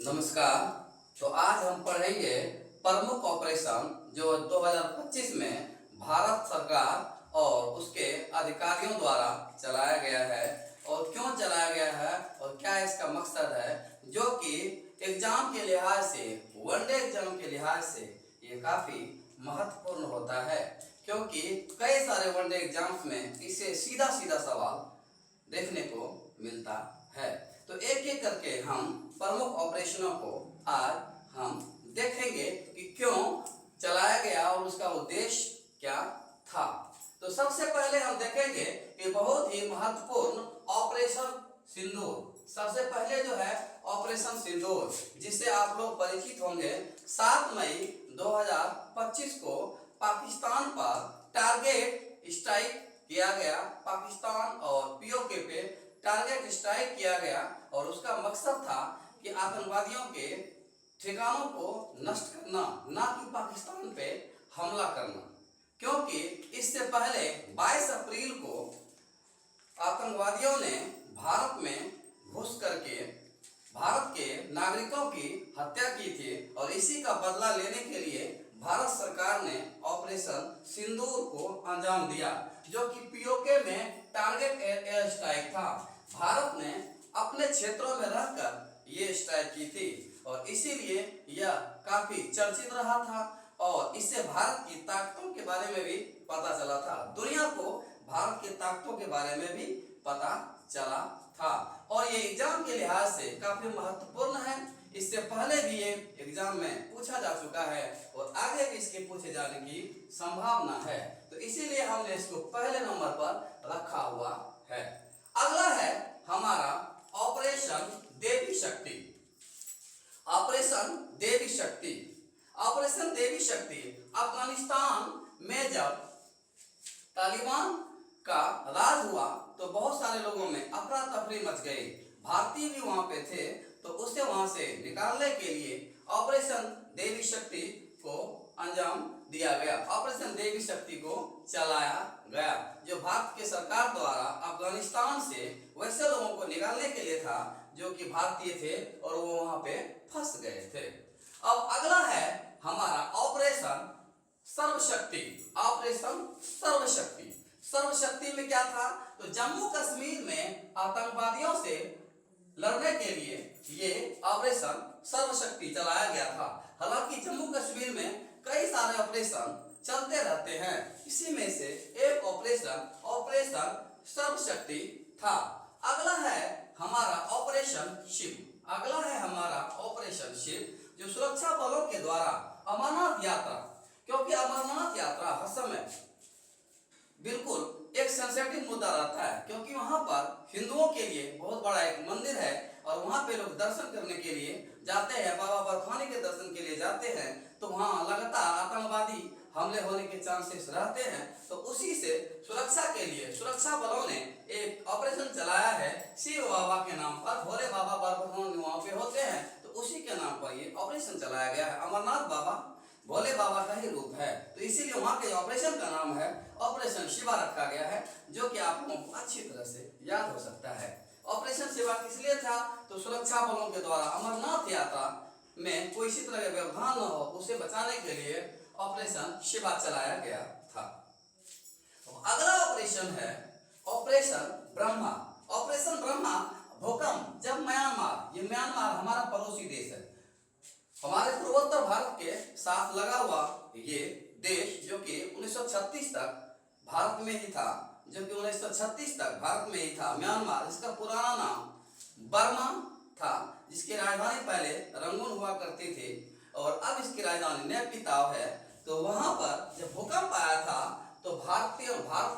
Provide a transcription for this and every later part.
नमस्कार। तो आज हम पढ़ेंगे प्रमुख ऑपरेशन जो 2025 में भारत सरकार और उसके अधिकारियों द्वारा चलाया गया है और क्यों चलाया गया है और क्या इसका मकसद है, जो कि एग्जाम के लिहाज से, वनडे एग्जाम के लिहाज से ये काफ़ी महत्वपूर्ण होता है, क्योंकि कई सारे वनडे एग्जाम्स में इससे सीधा सीधा सवाल देखने को मिलता है। तो एक एक करके हम प्रमुख ऑपरेशनों को आज हम देखेंगे कि क्यों चलाया गया और उसका उद्देश्य क्या था। तो सबसे पहले हम देखेंगे कि बहुत ही महत्वपूर्ण ऑपरेशन सिंदूर। सबसे पहले जो है ऑपरेशन सिंदूर, जिससे आप लोग परिचित होंगे। 7 मई 2025 को पाकिस्तान पर टारगेट स्ट्राइक किया गया। पाकिस्तान और पीओके पे टारगेट स्ट्राइक किया गया और उसका मकसद था कि आतंकवादियों के ठिकानों को नष्ट करना, ना कि पाकिस्तान पे हमला करना, क्योंकि इससे पहले 22 अप्रैल को आतंकवादियों ने भारत में घुस करके भारत के नागरिकों की हत्या की थी और इसी का बदला लेने के लिए भारत सरकार ने ऑपरेशन सिंदूर को अंजाम दिया, जो कि पीओके में टारगेट एयर स्ट्राइक था। भारत ने अपने क्षेत्रों में रहकर ये स्ट्राइक की थी और इसीलिए यह काफी चर्चित रहा था और इससे भारत की ताकतों के बारे में भी पता चला था। दुनिया को भारत की ताकतों के बारे में भी पता चला था और ये एग्जाम के लिहाज से काफी महत्वपूर्ण है। इससे पहले भी ये एग्जाम में पूछा जा चुका है और आगे भी इसके पूछे जाने की संभावना है, तो इसीलिए हमने इसको पहले नंबर पर रखा हुआ है। अगला है हमारा ऑपरेशन देवी शक्ति। ऑपरेशन देवी शक्ति, ऑपरेशन देवी शक्ति अफगानिस्तान में जब तालिबान का राज हुआ तो बहुत सारे लोगों में अफरा तफरी मच गई। भारतीय भी वहां पे थे, तो उसे वहां से निकालने के लिए ऑपरेशन देवी शक्ति को अंजाम दिया गया। ऑपरेशन देवी शक्ति को चलाया गया, जो भारत के सरकार द्वारा अफगानिस्तान से वैसे लोगों को निकालने के लिए था जो कि भारतीय थे और वो वहां पे फंस गए थे। अब अगला है हमारा ऑपरेशन सर्वशक्ति। ऑपरेशन सर्वशक्ति, सर्वशक्ति में क्या था, तो जम्मू कश्मीर में आतंकवादियों से लड़ने के लिए ये ऑपरेशन सर्वशक्ति चलाया गया था। हालांकि जम्मू कश्मीर में कई सारे ऑपरेशन चलते रहते हैं, इसी में से एक ऑपरेशन सर्वशक्ति था। अगला है हमारा ऑपरेशन शिव। अगला है हमारा ऑपरेशन शिव, जो सुरक्षा बलों के द्वारा अमरनाथ यात्रा, क्योंकि अमरनाथ यात्रा हर समय बिल्कुल एक सेंसिटिव मुद्दा रहता है, क्योंकि वहां पर हिंदुओं के लिए बहुत बड़ा एक मंदिर है और वहां पे लोग दर्शन करने के लिए जाते हैं, बाबा बर्फानी के दर्शन के लिए जाते हैं, तो वहां लगातार आतंकवादी हमले होने के चांसेस रहते हैं। तो उसी से सुरक्षा के लिए सुरक्षा बलों ने एक ऑपरेशन चलाया है शिव बाबा के नाम पर। भोले बाबा बर्फानी वहां पे होते हैं, तो उसी के नाम पर ये ऑपरेशन चलाया गया है। अमरनाथ बाबा भोले बाबा का ही रूप है, तो इसीलिए वहां के ऑपरेशन का नाम है ऑपरेशन शिवा रखा गया है, जो कि आप लोगों को अच्छी तरह से याद हो सकता है। ऑपरेशन शिवा किस लिए था, तो सुरक्षा बलों के द्वारा अमरनाथ यात्रा में कोई इसी तरह का व्यवधान न हो, उसे बचाने के लिए ऑपरेशन शिवा चलाया गया था। अगला ऑपरेशन है ऑपरेशन ब्रह्मा। ऑपरेशन ब्रह्मा भूकंप, जब म्यांमार, ये म्यांमार हमारा पड़ोसी देश है, हमारे पूर्वोत्तर भारत के साथ लगा हुआ ये देश, जो कि 1936 तक भारत में ही था, जो कि 1936 तक भारत में ही था म्यांमार। इसका पुराना नाम बर्मा था, जिसकी राजधानी पहले रंगून हुआ करती थी और अब इसकी राजधानी नेपिताव है। तो वहां पर जब भूकंप आया था तो भारत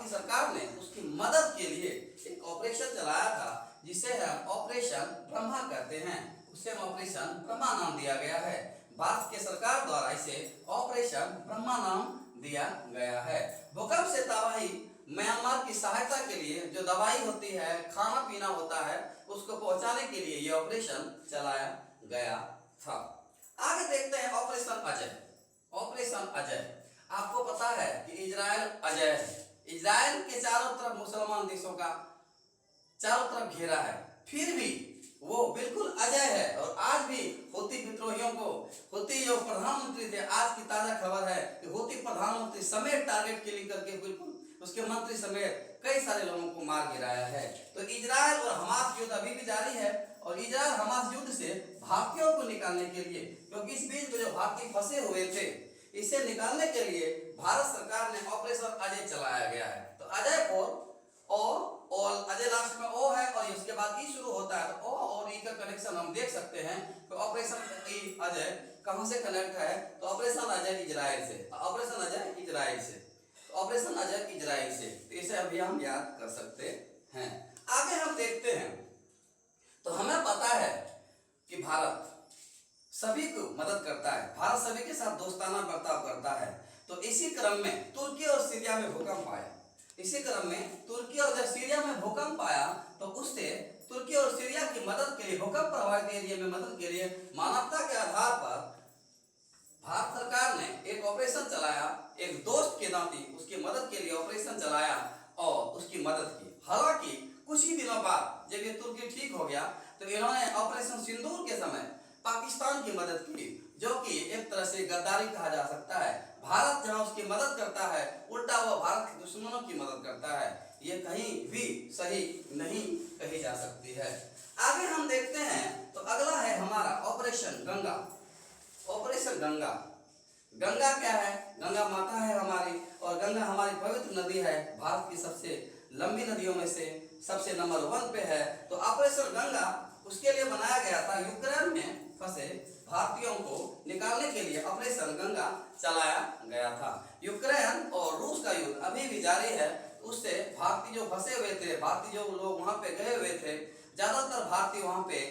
की सरकार ने उसकी मदद के लिए एक ऑपरेशन चलाया था, जिसे हम ऑपरेशन ब्रह्मा कहते हैं। उसे हम ऑपरेशन ब्रह्मा नाम दिया गया है। भारत के सरकार द्वारा इसे ऑपरेशन ब्रह्मा नाम दिया गया है। भूकंप से तबाही म्यांमार की सहायता के लिए जो दवाई होती है, खाना पीना होता है, उसको पहुंचाने के लिए यह ऑपरेशन चलाया गया था। आगे देखते हैं ऑपरेशन अजय। ऑपरेशन अजय, आपको पता है कि इजराइल अजय है। इजराइल के चारों तरफ मुसलमान देशों का चारों तरफ घेरा है, फिर भी वो बिल्कुल अजय है और आज भी खुद किलिंग करके बिल्कुल उसके मंत्री समेत कई सारे लोगों को मार गिराया है। तो इजराइल और हमास युद्ध अभी भी जारी है और इजराइल हमास युद्ध से भारतीयों को निकालने के लिए, क्योंकि इस बीच में जो भारतीय फंसे हुए थे, इसे निकालने के लिए भारत सरकार ने ऑपरेशन अजय चलाया गया है। तो अजय और अजय लास्ट में ओ है और उसके बाद ई शुरू होता है, तो ओ और ई का कनेक्शन हम देख सकते हैं। तो ऑपरेशन अजय कहां से कनेक्ट है? तो ऑपरेशन अजय इजराइल से, ऑपरेशन अजय इजराइल से, ऑपरेशन अजय इजराइल से। तो इसे अभी हम याद कर सकते हैं। आगे हम देखते हैं। तो हमें पता है कि भारत सभी को मदद करता है, भारत सभी के साथ दोस्ताना बर्ताव करता है। तो इसी क्रम में तुर्की और सीरिया में भूकंप आया, इसी क्रम में तुर्की और जब सीरिया में भूकंप आया तो उससे तुर्की और सीरिया की मदद के लिए, भूकंप प्रभावित एरिया में मदद के लिए मानवता के आधार पर भारत सरकार ने एक ऑपरेशन चलाया, एक दोस्त के नाते उसकी मदद के लिए ऑपरेशन चलाया और उसकी मदद की। हालांकि कुछ ही दिनों बाद जब ये तुर्की ठीक हो गया तो इन्होंने ऑपरेशन सिंदूर के समय पाकिस्तान की मदद की, जो कि एक तरह से गद्दारी कहा जा सकता है। भारत जहां उसकी मदद करता है, उल्टा वो भारत के दुश्मनों की मदद करता है। ये कहीं भी सही नहीं कही जा सकती है। आगे हम देखते हैं। तो अगला है हमारा ऑपरेशन गंगा। ऑपरेशन गंगा, गंगा क्या है? गंगा माता है हमारी, और गंगा हमारी पवित्र नदी है, भारत की सबसे लंबी नदियों में से सबसे नंबर 1 पे है। तो ऑपरेशन गंगा उसके लिए बनाया गया था, यूक्रेन में फंसे भारतीयों को निकालने के लिए ऑपरेशन गंगा चलाया गया था। यूक्रेन और रूस का युद्ध अभी भी जारी है। उससे भारतीय जो फंसे हुए थे, भारतीय जो लोग वहां पे गए हुए थे, ज्यादातर भारतीय वहां पे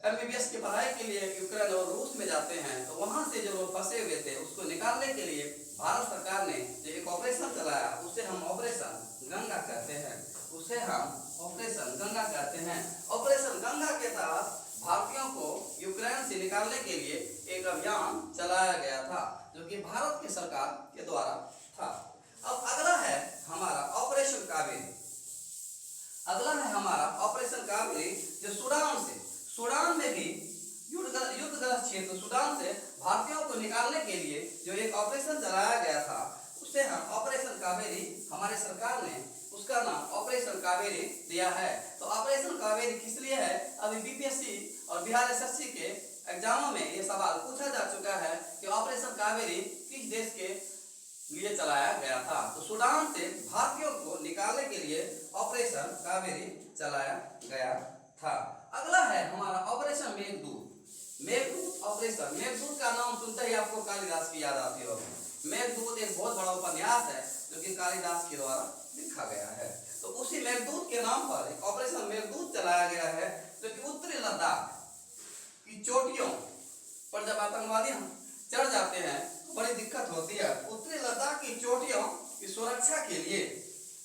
एमबीबीएस की पढ़ाई के लिए यूक्रेन और रूस में जाते हैं। तो वहां से जो लोग फंसे हुए थे उसको निकालने के लिए भारत सरकार ने जो एक ऑपरेशन चलाया, उसे हम ऑपरेशन गंगा कहते हैं, उसे हम ऑपरेशन गंगा कहते हैं। ऑपरेशन गंगा के तहत भारतीयों को यूक्रेन से निकालने के लिए एक अभियान चलाया गया था, जो कि भारत की सरकार के द्वारा था। अब अगला है हमारा ऑपरेशन कावेरी। अगला है हमारा ऑपरेशन कावेरी, जो सूडान में भी युद्धग्रस्त क्षेत्र सूडान से भारतीयों को निकालने के लिए जो एक ऑपरेशन चलाया गया था, उसे हम ऑपरेशन कावेरी, हमारे सरकार ने उसका नाम ऑपरेशन कावेरी दिया है। तो ऑपरेशन कावेरी किस लिए है? अभी बीपीएससी और बिहार एसएससी के एग्जामों में ये सवाल पूछा जा चुका है कि ऑपरेशन कावेरी किस देश के लिए चलाया गया था। तो सूडान से भारतीयों को निकालने के लिए ऑपरेशन कावेरी चलाया गया था। अगला है हमारा ऑपरेशन मेघदूत। मेघदूत ऑपरेशन, मेघदूत का नाम सुनते ही आपको कालिदास की याद आती होगी। मेघदूत एक बहुत बड़ा उपन्यास है जो कि कालिदास के द्वारा लिखा गया है। तो उसी मेघदूत के नाम पर एक ऑपरेशन मेघदूत चलाया गया है, जो कि उत्तरी लद्दाख की चोटियों पर जब आतंकवादी चढ़ जाते हैं तो बड़ी दिक्कत होती है। उत्तरी लद्दाख की चोटियों की सुरक्षा के लिए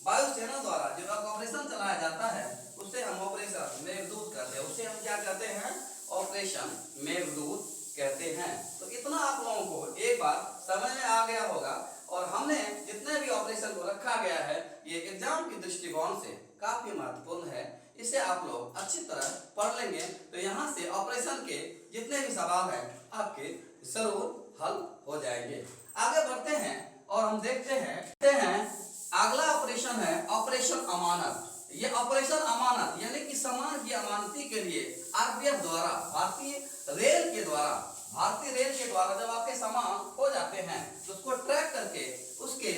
वायुसेना द्वारा जो ऑपरेशन चलाया जाता है, उसे हम ऑपरेशन मेघदूत कहते हैं। उसे हम क्या कहते हैं? ऑपरेशन मेघदूत कहते हैं। तो इतना आप लोगों को एक बार समझ में आ गया होगा। और हमने जितने भी ऑपरेशन को रखा गया है, ये एग्जाम के दृष्टिकोण से काफी महत्वपूर्ण है। इसे आप लोग अच्छी तरह पढ़ लेंगे तो यहाँ से ऑपरेशन के जितने भी सवाल हैं आपके जरूर हल हो जाएंगे। आगे बढ़ते हैं और हम देखते हैं अगला ऑपरेशन है ऑपरेशन अमानत। ये ऑपरेशन अमानत यानी कि सामान की अमानती के लिए आरपीएफ द्वारा, भारतीय रेल के द्वारा जब आपके सामान खो जाते हैं तो उसको ट्रैक करके उसके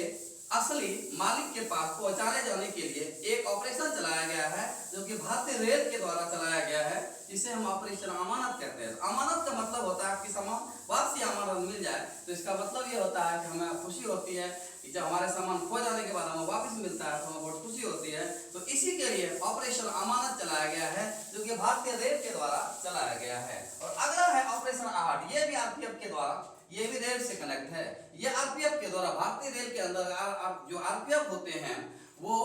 असली मालिक के पास पहुंचाने जाने के लिए एक ऑपरेशन चलाया गया है, जो कि भारतीय रेल के द्वारा चलाया गया है, जिसे हम ऑपरेशन अमानत कहते हैं। अमानत का मतलब होता है कि सामान वापसी अमानत मिल जाए। तो इसका मतलब ये होता है कि हमें खुशी होती है कि जब हमारे सामान खो जाने के बाद हमें वापस मिलता है तो हमें बहुत खुशी होती है। तो इसी के लिए ऑपरेशन अमानत चलाया गया है, जो कि भारतीय रेल के द्वारा चलाया गया है। और अगला है ऑपरेशन आहट। ये भी आरपीएफ के द्वारा, ये भी रेल से कनेक्ट है। ये आरपीएफ के द्वारा, भारतीय रेल के अंदर जो आरपीएफ होते हैं वो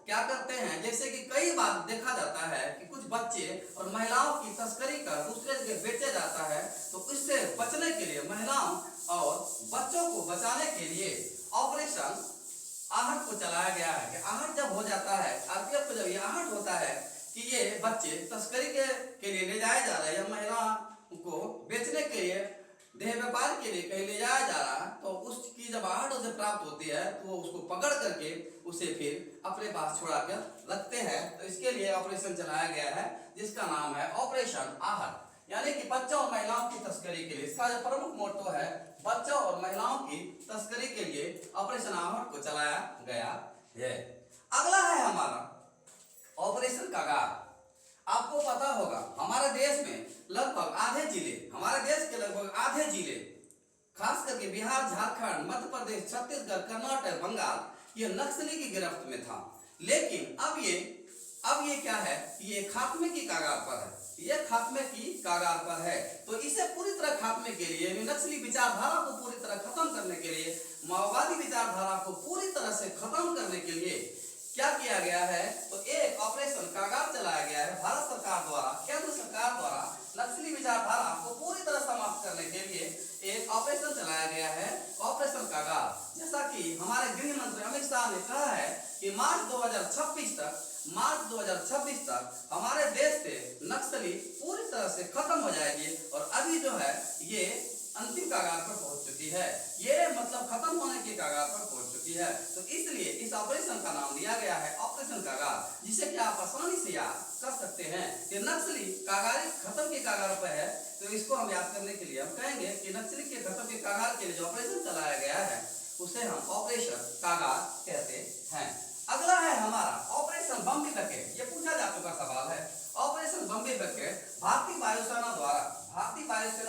क्या करते हैं, जैसे कि कई बार देखा जाता है कि कुछ बच्चे और महिलाओं की तस्करी कर दूसरे जगह बेचे जाता है। तो इससे बचने के लिए, महिलाओं और बच्चों को बचाने के लिए ऑपरेशन आहट को चलाया गया है। कि आहट जब हो जाता है, आरपीएफ को जब ये आहट होता है कि ये बच्चे तस्करी के लिए ले जाए जा रहे हैं या महिलाओं को बेचने के लिए, देह व्यापार के लिए कहीं ले जाया जा रहा है, तो उसकी जब आहट उसे प्राप्त प्राप्त होती है तो वो उसको पकड़ करके उसे फिर अपने पास छुड़ा कर रखते हैं। तो इसके लिए ऑपरेशन चलाया गया है जिसका नाम है ऑपरेशन आहट, यानी कि बच्चों और महिलाओं की तस्करी के लिए। इसका जो प्रमुख मोटो है, बच्चों और महिलाओं की तस्करी के लिए ऑपरेशन आहट को चलाया गया है। अगला है हमारा ऑपरेशन कागार। आपको पता होगा हमारे देश में लगभग आधे जिले, हमारे देश के लगभग आधे जिले, खास करके बिहार, झारखंड, मध्य प्रदेश, छत्तीसगढ़, कर्नाटक, बंगाल, ये नक्सली की गिरफ्त में था। लेकिन अब ये क्या है, ये खात्मे की कागार पर है, ये खात्मे की कागार पर है। तो इसे पूरी तरह खात्मे के लिए, नक्सली विचारधारा को पूरी तरह खत्म करने के लिए, माओवादी विचारधारा को पूरी तरह से खत्म करने के लिए क्या किया गया है, तो एक ऑपरेशन कागार चलाया गया है भारत सरकार द्वारा, केंद्र सरकार द्वारा नक्सली विचारधारा को पूरी तरह समाप्त करने के लिए एक ऑपरेशन चलाया गया है, ऑपरेशन कागार। जैसा कि हमारे गृह मंत्री अमित शाह ने कहा है कि मार्च 2026 तक हमारे देश से नक्सली पूरी तरह से खत्म हो जाएगी। और अभी जो है ये अंतिम कागार पर पहुंच चुकी है, ये मतलब खत्म होने की कागार पर पहुंच चुकी है। तो इसलिए इस ऑपरेशन का नाम दिया गया है ऑपरेशन कागार, जिसे कि आप आसानी से याद कर सकते हैं कि नक्सली कागारी खत्म की कागार पर है। तो इसको हम याद करने के लिए हम कहेंगे कि नक्सली के खत्म की कागार के लिए जो ऑपरेशन चलाया गया है उसे हम ऑपरेशन कागार कहते हैं। अगला है हमारा ऑपरेशन बम्बी बकेट। ये पूछा जा चुका सवाल है। ऑपरेशन बम्बी बकेट भारतीय वायुसेना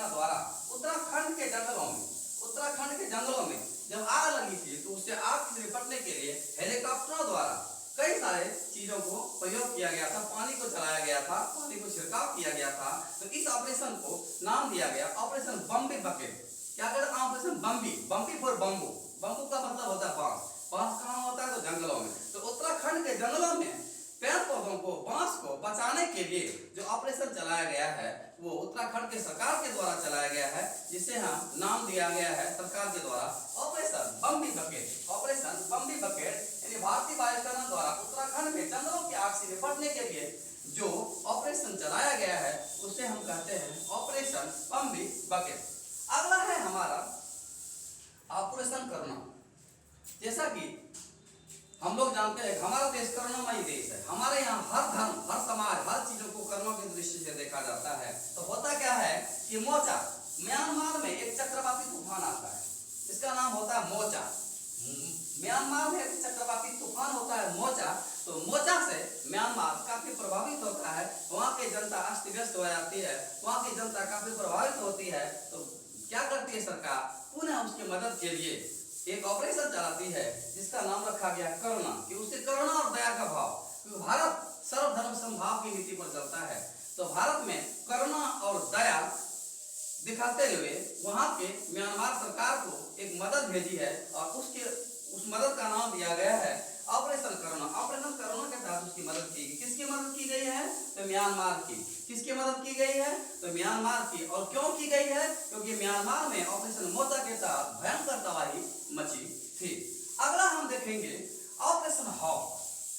द्वारा उत्तराखंड के जंगलों में जब आग लगी थी तो उससे आग से निपटने के लिए हेलीकॉप्टरों द्वारा कई सारे चीजों को प्रयोग किया गया था, पानी को चलाया गया था, पानी को छिड़काव किया गया था। तो इस ऑपरेशन को नाम दिया गया ऑपरेशन बम्बी बकेट। क्या कहते हैं ऑपरेशन बम्बी, बम्बी फॉर बम्बू, बम्बू का मतलब होता है बांस, बांस कहाँ होता है तो जंगलों में। तो उत्तराखंड के जंगलों में पेड़ पौधों को, बांस को बचाने के लिए जो ऑपरेशन चलाया गया है वो उत्तराखंड के सरकार के द्वारा चलाया गया है, जिसे हम नाम दिया गया है सरकार के द्वारा ऑपरेशन बम्बी बकेट। ऑपरेशन बम्बी बकेट यानी भारतीय वायुसेना द्वारा उत्तराखंड में जंगलों की आग से निपटने के लिए जो ऑपरेशन चलाया गया है उसे हम कहते हैं ऑपरेशन बम्बी बकेट। अगला है हमारा ऑपरेशन करुणा। जैसा कि हम लोग जानते हैं हमारा देश करुणामयी देश है, हमारे यहाँ हर धर्म, हर समाज, हर चीजों को करुणा की दृष्टि से देखा जाता है। तो होता क्या है कि मोचा, म्यांमार में एक चक्रवाती तूफान आता है, इसका नाम होता है मोचा। म्यांमार में एक चक्रवाती तूफान होता है मोचा। तो मोचा से म्यांमार काफी प्रभावित होता है, वहाँ की जनता अस्त व्यस्त हो जाती है, वहाँ की जनता काफी प्रभावित होती है। तो क्या करती है सरकार, पुनः उसकी मदद के लिए एक ऑपरेशन चलाती है जिसका नाम रखा गया करुणा, कि उससे करुणा और दया का भाव, क्योंकि भारत सर्वधर्म समभाव की नीति पर चलता है। तो भारत में करुणा और दया दिखाते हुए वहां के म्यांमार सरकार को एक मदद भेजी है और उस मदद का नाम दिया गया है ऑपरेशन करुणा। ऑपरेशन करुणा के तहत उसकी मदद की गई। किसकी मदद की गई है, तो म्यांमार की। किसकी मदद की गई है, तो म्यांमार की। और क्यों की गई है, क्योंकि म्यांमार में ऑपरेशन मोचा के तहत भयंकर तबाही मची थी। अगला हम देखेंगे ऑपरेशन हॉक।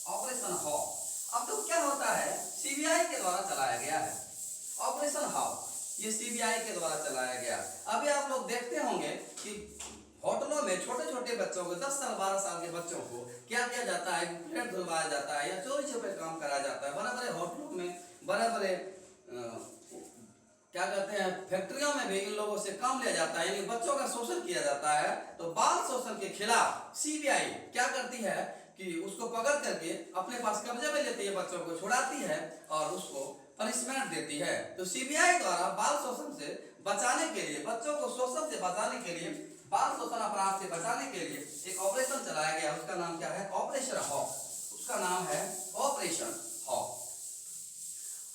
ऑपरेशन हॉक अब तो क्या होता है, सीबीआई के द्वारा चलाया गया है ऑपरेशन हॉक, ये सीबीआई के द्वारा चलाया गया। अभी आप लोग देखते होंगे कि होटलों में छोटे छोटे बच्चों को, 10 साल 12 साल के बच्चों को क्या किया जाता है, प्लेट धुलवाया जाता है या चोरी छुपे काम कराया जाता है। बड़े बड़े होटलों में, बड़े बड़े क्या कहते हैं फैक्ट्रियों में भी इन लोगों से काम लिया जाता है, यानी बच्चों का शोषण किया जाता है। तो बाल शोषण के खिलाफ सीबीआई क्या करती है कि उसको पकड़ करके अपने पास कब्जे में लेती है, बच्चों को छुड़ाती है और उसको पनिशमेंट देती है। तो सीबीआई द्वारा बाल शोषण से बचाने के लिए, बच्चों को शोषण से बचाने के लिए, बाल शोषण अपराध से बचाने के लिए एक ऑपरेशन चलाया गया। उसका नाम क्या है, ऑपरेशन हॉक। उसका नाम है ऑपरेशन हॉक।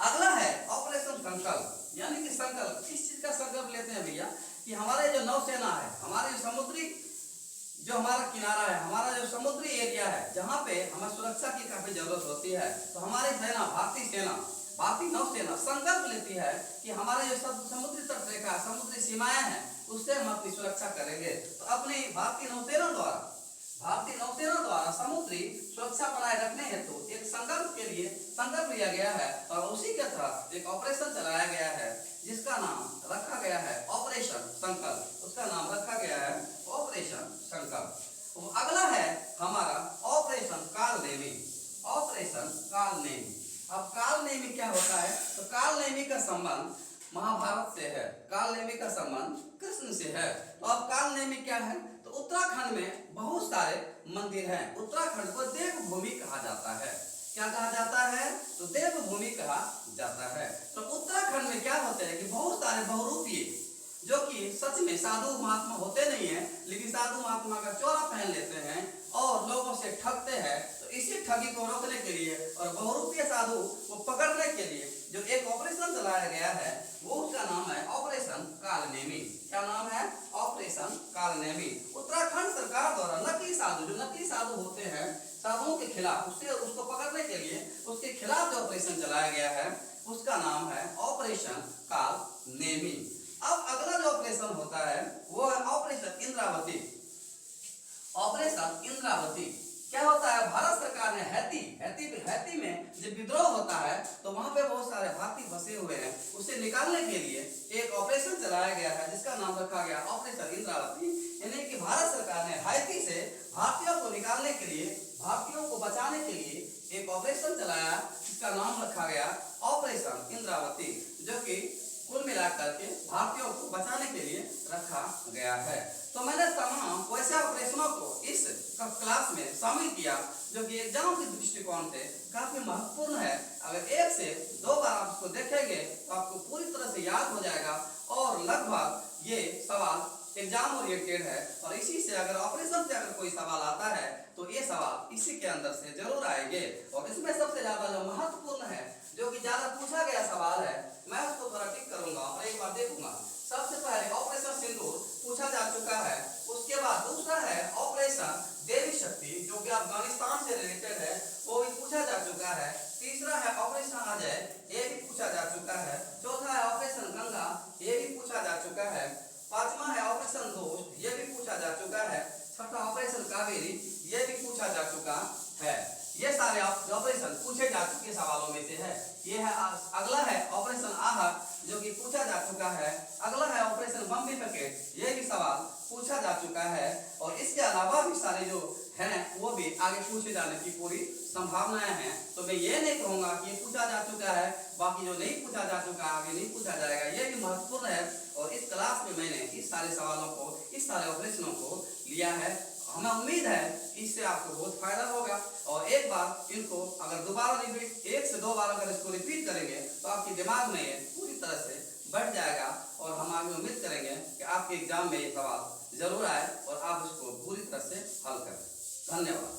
अगला है ऑपरेशन संकल्प, यानी कि संकल्प। किस चीज का संकल्प लेते हैं भैया, कि हमारे जो नौसेना है, हमारे जो समुद्री, जो हमारा किनारा है, हमारा जो समुद्री एरिया है, जहाँ पे हमें सुरक्षा की काफी जरूरत होती है, तो हमारी सेना, भारतीय नौसेना संकल्प लेती है कि हमारे जो समुद्री तट रेखा, समुद्री सीमाएं हैं, उससे हम अपनी सुरक्षा करेंगे। तो अपनी भारतीय नौसेना द्वारा समुद्री सुरक्षा बनाए रखने हेतु एक संकल्प लिया गया है और उसी के तहत एक ऑपरेशन चलाया गया है जिसका नाम रखा गया है ऑपरेशन संकल्प। उसका नाम रखा गया है ऑपरेशन संकल्प। संबंध महाभारत से है, काल नेमी का संबंध कृष्ण से है। तो अब काल नेमी क्या है? तो उत्तराखंड में बहुत सारे मंदिर हैं। उत्तराखंड को देवभूमि कहा जाता है। क्या कहा जाता है? तो देवभूमि कहा जाता है। तो उत्तराखंड में क्या होता है कि बहुत सारे बहुरूपी जो कि सच में साधु महात्मा होते नहीं है, लेकिन साधु महात्मा का चोला पहन लेते हैं और लोगों से ठगते हैं। तो इसी ठगी को रोकने के लिए और बहुरूपीय साधु को पकड़ने के लिए जो एक ऑपरेशन चलाया गया है, वो उसका नाम है ऑपरेशन कालनेमी। क्या नाम है? ऑपरेशन कालनेमी। उत्तराखंड सरकार द्वारा नकली साधु, जो नकली साधु होते हैं, साधुओं के खिलाफ उसको पकड़ने के लिए उसके खिलाफ जो ऑपरेशन चलाया गया है, उसका नाम है ऑपरेशन कालनेमी। अब अगला जो ऑपरेशन होता है वो है ऑपरेशन इंद्रावती। ऑपरेशन इंद्रावती क्या होता है? भारत सरकार ने हैती में जब विद्रोह होता है तो वहां पे बहुत सारे भारतीय फंसे हुए हैं, उसे निकालने के लिए एक ऑपरेशन चलाया गया है जिसका नाम रखा गया ऑपरेशन इंद्रावती। यानी कि भारत सरकार ने हैती से भारतीयों को निकालने के लिए, भारतीयों को बचाने के लिए एक ऑपरेशन चलाया जिसका नाम रखा गया ऑपरेशन इंद्रावती, जो कि कुल मिलाकर के भारतीयों को बचाने के लिए रखा गया है। तो मैंने तमाम वैसे ऑपरेशनों को इस क्लास में शामिल किया जो कि एग्जाम के दृष्टिकोण से काफी महत्वपूर्ण है। अगर एक से दो बार आप इसको देखेंगे तो आपको पूरी तरह से याद हो जाएगा और लगभग ये सवाल एग्जाम ओरिएंटेड है। और इसी से अगर ऑपरेशन से अगर कोई सवाल आता है तो ये सवाल इसी के अंदर से जरूर आएंगे। और इसमें सबसे ज्यादा जो महत्वपूर्ण है, जो कि ज्यादा पूछा गया सवाल है, मैं उसको थोड़ा टिक करूंगा और एक बार देखूंगा। सबसे पहले ऑपरेशन सिंदूर पूछा जा चुका है। उसके बाद दूसरा है ऑपरेशन देवी शक्ति, जो कि अफगानिस्तान से रिलेटेड है, वो भी पूछा जा चुका है। तीसरा है ऑपरेशन अजय, ये भी पूछा जा चुका है। चौथा है ऑपरेशन गंगा, ये भी पूछा जा चुका है। पांचवा है ऑपरेशन दोस्त, ये भी पूछा जा चुका है। छठा ऑपरेशन कावेरी, ये भी पूछा जा चुका है। ये सारे ऑपरेशन पूछे जा चुके सवालों में से है। ये है अगला है ऑपरेशन आहर, जो कि पूछा जा चुका है। अगला है ऑपरेशन बम पैकेट, ये भी सवाल पूछा जा चुका है। और इसके अलावा भी सारे जो हैं वो भी आगे पूछे जाने की पूरी संभावनाएं हैं। तो मैं ये नहीं कहूंगा कि ये पूछा जा चुका है, बाकी जो नहीं पूछा जा चुका आगे नहीं पूछा जाएगा, ये भी महत्वपूर्ण है। और इस क्लास में मैंने इस सारे सवालों को, इस सारे ऑपरेशनों को लिया है। हमें उम्मीद है इससे आपको बहुत फायदा होगा। और एक बार इनको अगर दोबारा रिपीट, एक से दो बार अगर इसको रिपीट करेंगे तो आपके दिमाग में ये पूरी तरह से बैठ जाएगा। और हम आगे उम्मीद करेंगे कि आपके एग्जाम में ये सवाल जरूर आए और आप इसको पूरी तरह से हल करें। धन्यवाद।